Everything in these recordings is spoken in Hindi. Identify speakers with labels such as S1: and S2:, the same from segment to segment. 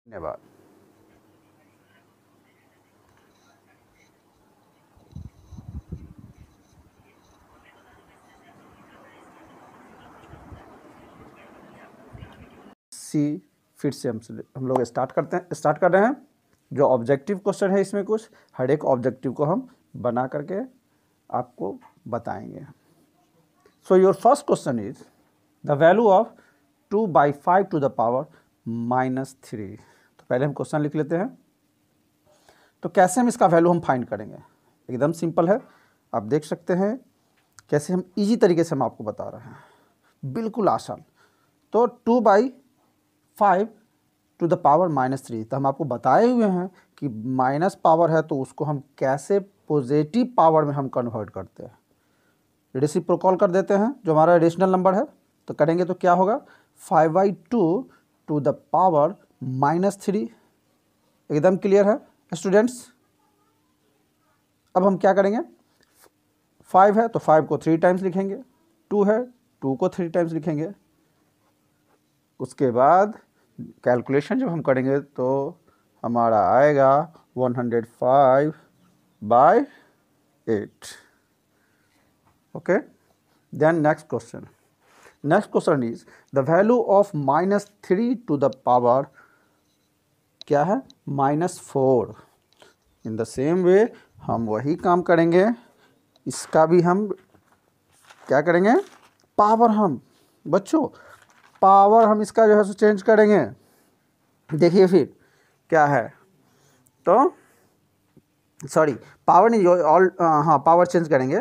S1: धन्यवाद। फिर से हम लोग स्टार्ट कर रहे हैं। जो ऑब्जेक्टिव क्वेश्चन है इसमें कुछ हर एक ऑब्जेक्टिव को हम बना करके आपको बताएंगे। So your first question is the value of 2/5 to the power -3। तो पहले हम क्वेश्चन लिख लेते हैं। तो कैसे हम इसका वैल्यू हम फाइंड करेंगे? एकदम सिंपल है, आप देख सकते हैं कैसे हम इजी तरीके से हम आपको बता रहे हैं, बिल्कुल आसान। तो 2/5 टू द पावर -3, तो हम आपको बताए हुए हैं कि माइनस पावर है तो उसको हम कैसे पॉजिटिव पावर में हम कन्वर्ट करते हैं। रेसिप्रोकल कर देते हैं, जो हमारा रेशनल नंबर है। तो करेंगे तो क्या होगा, 5/2 टू द पावर -3। एकदम क्लियर है स्टूडेंट्स? अब हम क्या करेंगे, 5 है तो 5 को 3 टाइम्स लिखेंगे, 2 है 2 को 3 टाइम्स लिखेंगे। उसके बाद कैलकुलेशन जब हम करेंगे तो हमारा आएगा 105/8। Okay, then next question is the value of -3 to the power क्या है, -4। इन द सेम वे हम वही काम करेंगे, इसका भी हम क्या करेंगे, पावर हम इसका जो है सो चेंज करेंगे। देखिए फिर क्या है, तो सॉरी पावर नहीं, हाँ पावर चेंज करेंगे।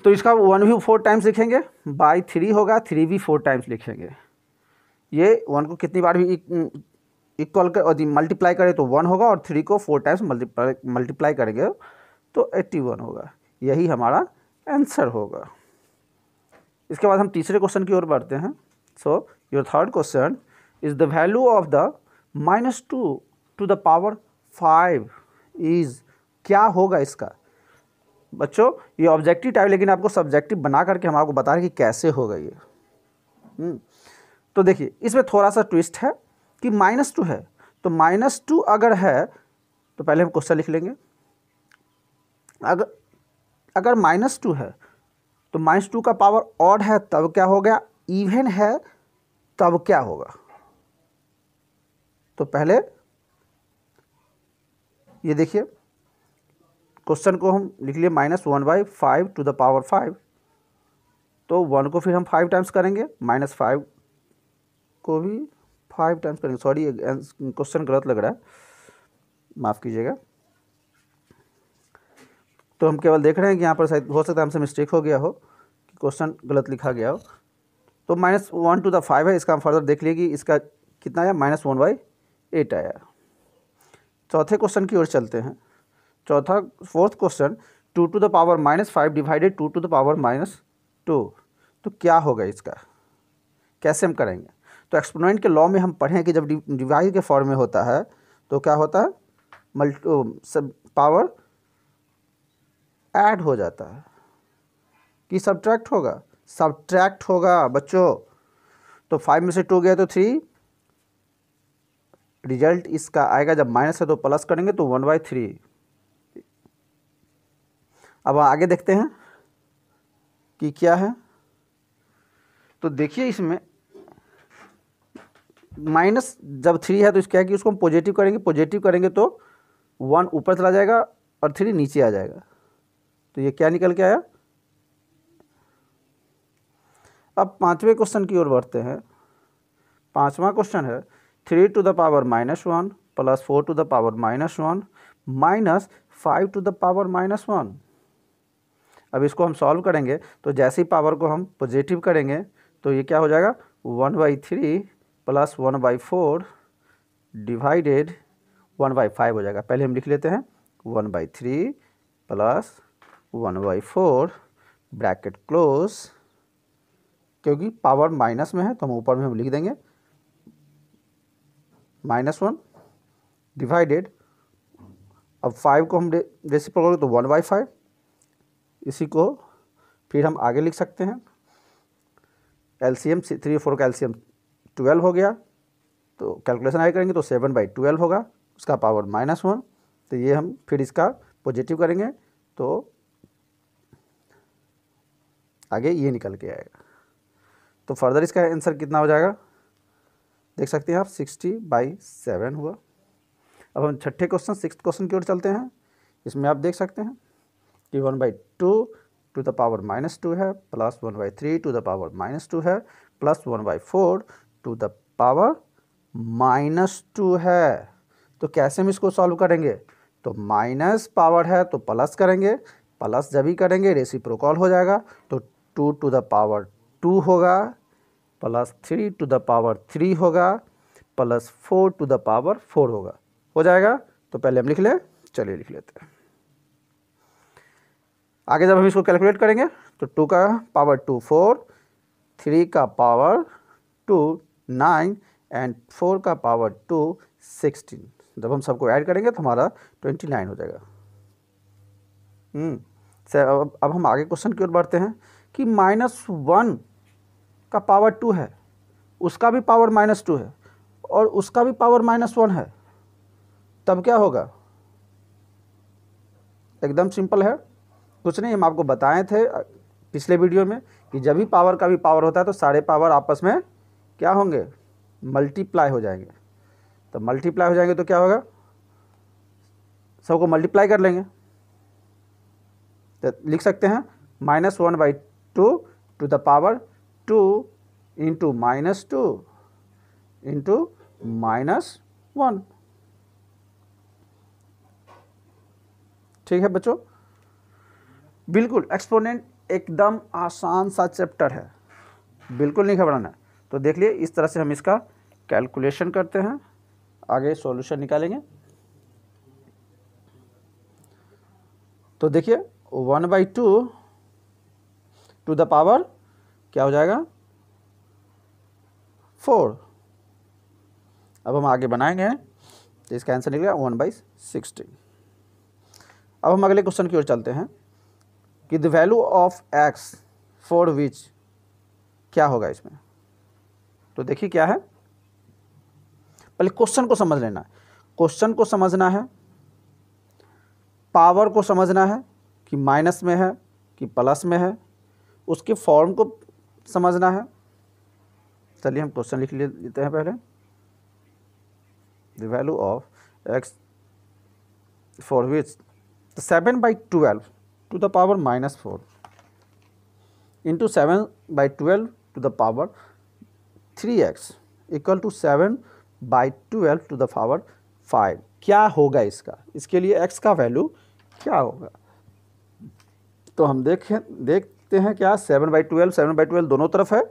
S1: तो इसका 1 भी 4 टाइम्स लिखेंगे, बाई 3 होगा, 3 भी 4 टाइम्स लिखेंगे। ये 1 को कितनी बार भी इक्वल कर और मल्टीप्लाई करें तो 1 होगा, और 3 को 4 टाइम्स मल्टीप्लाई करेंगे तो 81 होगा। यही हमारा आंसर होगा। इसके बाद हम तीसरे क्वेश्चन की ओर बढ़ते हैं। So your third question is the value of the -2 to the power 5 is, क्या होगा इसका? बच्चों ये ऑब्जेक्टिव टाइप, लेकिन आपको सब्जेक्टिव बना करके हम आपको बता रहे हैं कि कैसे होगा ये। तो देखिए इसमें थोड़ा सा ट्विस्ट है कि -2 है, तो -2 अगर है तो पहले हम क्वेश्चन लिख लेंगे। अगर -2 है तो -2 का पावर ऑड है तब क्या हो गया, इवन है तब क्या होगा। तो पहले ये देखिए क्वेश्चन को हम लिख लिए -1/5 टू द पावर 5। तो 1 को फिर हम 5 टाइम्स करेंगे, -5 को भी 5 टाइम्स करेंगे। सॉरी क्वेश्चन गलत लग रहा है, माफ़ कीजिएगा। तो हम केवल देख रहे हैं कि यहाँ पर शायद हो सकता है हमसे मिस्टेक हो गया हो कि क्वेश्चन गलत लिखा गया हो। तो -1 टू द 5 है, इसका हम फर्दर देख लिए कि इसका कितना आया, -1/8 आया। चौथे क्वेश्चन की ओर चलते हैं। Fourth question, 2 to the power -5 divided 2 to the power -2, तो क्या होगा इसका, कैसे हम करेंगे? तो एक्सपोनेंट के लॉ में हम पढ़े हैं कि जब डिवाइड के फॉर्म में होता है तो क्या होता है, पावर ऐड हो जाता है कि सब्ट्रैक्ट होगा बच्चों। तो 5 में से 2 गया तो 3, रिजल्ट इसका आएगा, जब माइनस है तो प्लस करेंगे तो 1/3। अब आगे देखते हैं कि क्या है। तो देखिए इसमें माइनस जब 3 है तो इसका है कि उसको हम पॉजिटिव करेंगे तो 1 ऊपर चला जाएगा और 3 नीचे आ जाएगा। तो ये क्या निकल के आया। अब पांचवें क्वेश्चन की ओर बढ़ते हैं। पांचवा क्वेश्चन है 3 to the power -1 plus 4 to the power -1 minus 5 to the power -1। अब इसको हम सॉल्व करेंगे तो जैसे ही पावर को हम पॉजिटिव करेंगे तो ये क्या हो जाएगा, 1/3 प्लस 1/4 डिवाइडेड 1/5 हो जाएगा। पहले हम लिख लेते हैं 1/3 प्लस 1/4 ब्रैकेट क्लोज, क्योंकि पावर माइनस में है तो हम ऊपर में हम लिख देंगे -1 डिवाइडेड, अब 5 को हम रेसिप्रोकल तो 1/5, इसी को फिर हम आगे लिख सकते हैं। एलसीएम 3 और 4 का एलसीएम 12 हो गया, तो कैलकुलेशन आगे करेंगे तो 7/12 होगा, उसका पावर -1। तो ये हम फिर इसका पॉजिटिव करेंगे तो आगे ये निकल के आएगा। तो फर्दर इसका आंसर कितना हो जाएगा, देख सकते हैं आप 60/7 हुआ। अब हम छठे क्वेश्चन, सिक्स्थ क्वेश्चन की ओर चलते हैं। इसमें आप देख सकते हैं कि 1/2 टू द पावर -2 है, प्लस 1/3 टू द पावर -2 है, प्लस 1/4 टू द पावर -2 है। तो कैसे हम इसको सॉल्व करेंगे, तो माइनस पावर है तो प्लस करेंगे, प्लस जब भी करेंगे रेसिप्रोकल हो जाएगा, तो 2 टू द पावर 2 होगा, प्लस 3 टू द पावर 3 होगा, प्लस 4 टू द पावर 4 होगा, हो जाएगा। तो पहले हम लिख लें, चलिए लिख लेते हैं। आगे जब हम इसको कैलकुलेट करेंगे तो 2 का पावर 2 4, 3 का पावर 2 9 एंड 4 का पावर 2 16। जब हम सबको ऐड करेंगे तो हमारा 29 हो जाएगा। अब हम आगे क्वेश्चन की ओर बढ़ते हैं कि -1 का पावर 2 है, उसका भी पावर -2 है और उसका भी पावर -1 है, तब क्या होगा। एकदम सिंपल है, कुछ नहीं, हम आपको बताए थे पिछले वीडियो में कि जब भी पावर का भी पावर होता है तो सारे पावर आपस में क्या होंगे, मल्टीप्लाई हो जाएंगे। तो मल्टीप्लाई हो जाएंगे तो क्या होगा, सबको मल्टीप्लाई कर लेंगे। तो लिख सकते हैं -1/2 to the power 2 into -2 into -1। ठीक है बच्चों, बिल्कुल एक्सपोनेंट एकदम आसान सा चैप्टर है, बिल्कुल नहीं घबराना है। तो देख लिए इस तरह से हम इसका कैलकुलेशन करते हैं, आगे सॉल्यूशन निकालेंगे। तो देखिए 1/2 टू द पावर क्या हो जाएगा 4। अब हम आगे बनाएंगे तो इसका आंसर निकलेगा 1/16। अब हम अगले क्वेश्चन की ओर चलते हैं कि the value of x for विच क्या होगा इसमें। तो देखिए क्या है, पहले क्वेश्चन को समझ लेना है, क्वेश्चन को समझना है, पावर को समझना है कि माइनस में है कि प्लस में है, उसके फॉर्म को समझना है। चलिए हम क्वेश्चन लिख लेते हैं पहले। The value of x for which 7/12 to the power -4 into 7/12 to the power 3x equal to 7/12 to the power 5 क्या होगा इसका, इसके लिए x का वैल्यू क्या होगा। तो हम देखते हैं क्या 7/12 दोनों तरफ है,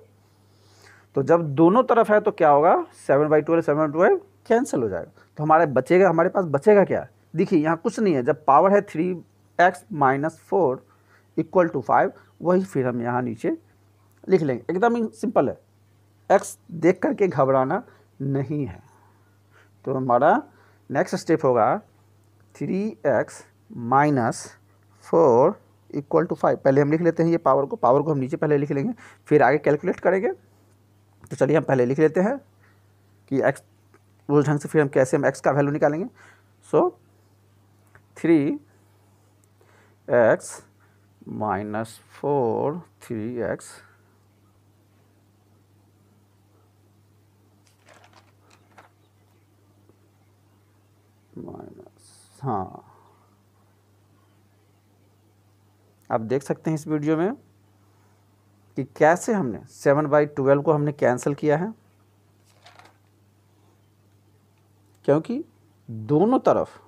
S1: तो जब दोनों तरफ है तो क्या होगा 7/12 कैंसिल हो जाएगा, तो हमारे पास बचेगा क्या। देखिए यहाँ कुछ नहीं है, जब पावर है 3x - 4 इक्वल टू 5, वही फिर हम यहाँ नीचे लिख लेंगे, एकदम ही सिंपल है, x देख करके घबराना नहीं है। तो हमारा नेक्स्ट स्टेप होगा 3x - 4 इक्वल टू 5। पहले हम लिख लेते हैं ये पावर को हम नीचे पहले लिख लेंगे, फिर आगे कैलकुलेट करेंगे। तो चलिए हम पहले लिख लेते हैं कि x उस ढंग से फिर हम कैसे x का वैल्यू निकालेंगे। सो 3x - 4 3x माइनस, हाँ आप देख सकते हैं इस वीडियो में कि कैसे हमने 7/12 को हमने कैंसिल किया है, क्योंकि दोनों तरफ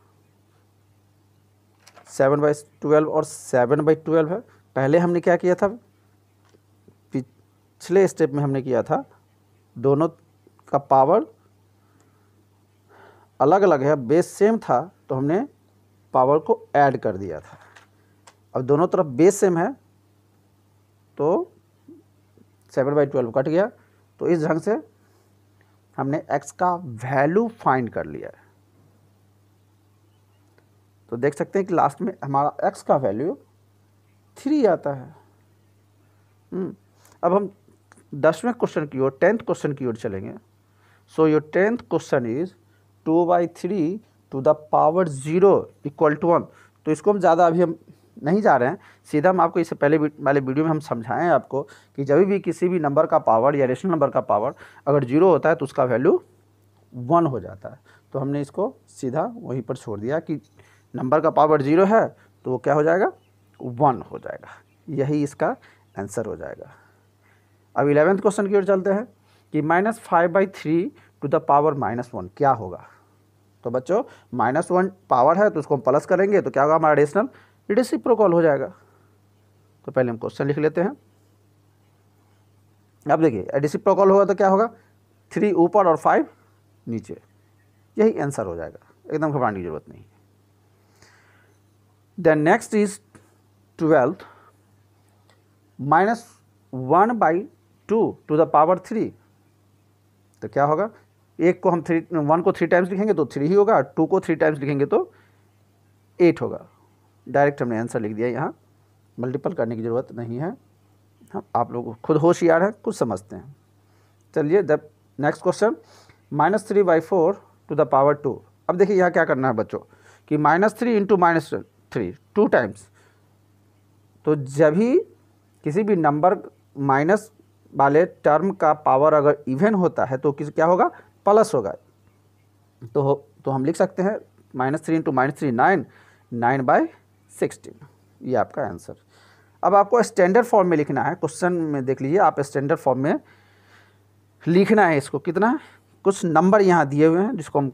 S1: 7/12 और 7/12 है। पहले हमने क्या किया था, पिछले स्टेप में हमने किया था दोनों का पावर अलग अलग है, बेस सेम था तो हमने पावर को ऐड कर दिया था। अब दोनों तरफ बेस सेम है तो 7/12 कट गया, तो इस ढंग से हमने x का वैल्यू फाइंड कर लिया है। तो देख सकते हैं कि लास्ट में हमारा x का वैल्यू 3 आता है। अब हम 10वें क्वेश्चन की ओर 10th क्वेश्चन की ओर चलेंगे। So your 10th question is 2/3 to the power 0 equal to 1। तो इसको हम ज़्यादा अभी हम नहीं जा रहे हैं, सीधा हम आपको इससे पहले वाले वीडियो में हम समझाएं आपको कि जब भी किसी भी नंबर का पावर या रेशनल नंबर का पावर अगर 0 होता है तो उसका वैल्यू 1 हो जाता है। तो हमने इसको सीधा वहीं पर छोड़ दिया कि नंबर का पावर 0 है तो वो क्या हो जाएगा, 1 हो जाएगा। यही इसका आंसर हो जाएगा। अब 11th क्वेश्चन की ओर चलते हैं कि -5/3 टू द पावर -1 क्या होगा। तो बच्चों -1 पावर है तो उसको हम प्लस करेंगे तो क्या होगा, हमारा रेशनल रेसिप्रोकल हो जाएगा। तो पहले हम क्वेश्चन लिख लेते हैं। अब देखिए रेसिप्रोकल होगा तो क्या होगा, 3 ऊपर और 5 नीचे, यही आंसर हो जाएगा, एकदम घबराने की जरूरत नहीं। Then next is 12th -1/2 to the power 3। तो क्या होगा, एक को हम 1 को 3 टाइम्स लिखेंगे तो 3 ही होगा, 2 को 3 टाइम्स लिखेंगे तो 8 होगा। डायरेक्ट हमने आंसर लिख दिया, यहाँ मल्टीपल करने की ज़रूरत नहीं है। हम आप लोग खुद होशियार हैं, कुछ समझते हैं। चलिए the next question -3/4 to the power 2। अब देखिए यहाँ क्या करना है बच्चों कि -3 × -3 2 टाइम्स। तो जब भी किसी भी नंबर माइनस वाले टर्म का पावर अगर इवन होता है तो क्या होगा, प्लस होगा। तो हम लिख सकते हैं -3 × -3 9, 9/16, ये आपका आंसर। अब आपको स्टैंडर्ड फॉर्म में लिखना है। क्वेश्चन में देख लीजिए आप, स्टैंडर्ड फॉर्म में लिखना है इसको। कितना, कुछ नंबर यहाँ दिए हुए हैं जिसको हम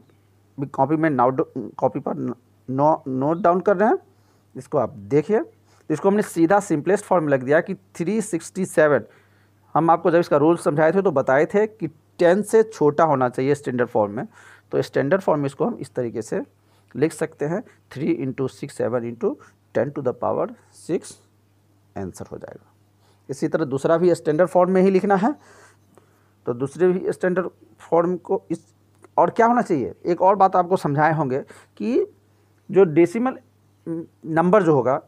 S1: कॉपी में कॉपी पर नोट डाउन कर रहे हैं, इसको आप देखिए। तो इसको हमने सीधा सिंपलेस्ट फॉर्म में लिख दिया कि 367। हम आपको जब इसका रूल समझाए थे तो बताए थे कि 10 से छोटा होना चाहिए स्टैंडर्ड फॉर्म में। तो स्टैंडर्ड फॉर्म में इसको हम इस तरीके से लिख सकते हैं, 3 × 6 7 × 10 टू द पावर 6 आंसर हो जाएगा। इसी तरह दूसरा भी स्टैंडर्ड फॉर्म में ही लिखना है। तो दूसरे भी स्टैंडर्ड फॉर्म को इस, और क्या होना चाहिए, एक और बात आपको समझाए होंगे कि जो डेसिमल नंबर जो होगा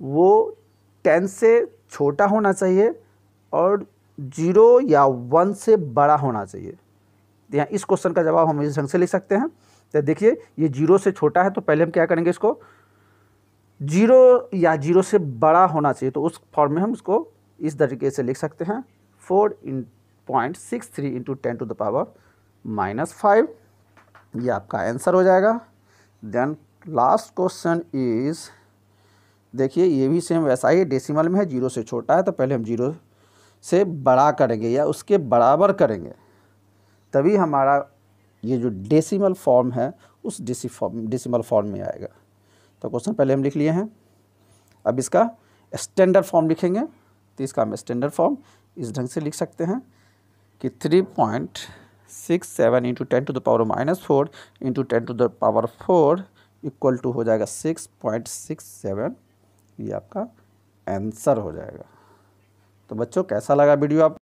S1: वो 10 से छोटा होना चाहिए और 0 या 1 से बड़ा होना चाहिए। तो यहाँ इस क्वेश्चन का जवाब हम इस ढंग से लिख सकते हैं। तो देखिए ये 0 से छोटा है तो पहले हम क्या करेंगे, इसको 0 या 0 से बड़ा होना चाहिए। तो उस फॉर्म में हम इसको इस तरीके से लिख सकते हैं, 4.63 × 10 टू द पावर -5, ये आपका आंसर हो जाएगा। देन लास्ट क्वेश्चन इज, देखिए ये भी सेम वैसा ही डेसिमल में है, 0 से छोटा है तो पहले हम 0 से बड़ा करेंगे या उसके बराबर करेंगे, तभी हमारा ये जो डेसिमल फॉर्म है उस डेसिमल फॉर्म में आएगा। तो क्वेश्चन पहले हम लिख लिए हैं। अब इसका स्टैंडर्ड फॉर्म लिखेंगे। तो इसका हम स्टैंडर्ड फॉर्म इस ढंग से लिख सकते हैं कि 3.67 × 10 to the power -4 × 10 to the power 4 equal to हो जाएगा 6.67, ये आपका आंसर हो जाएगा। तो बच्चों कैसा लगा वीडियो आप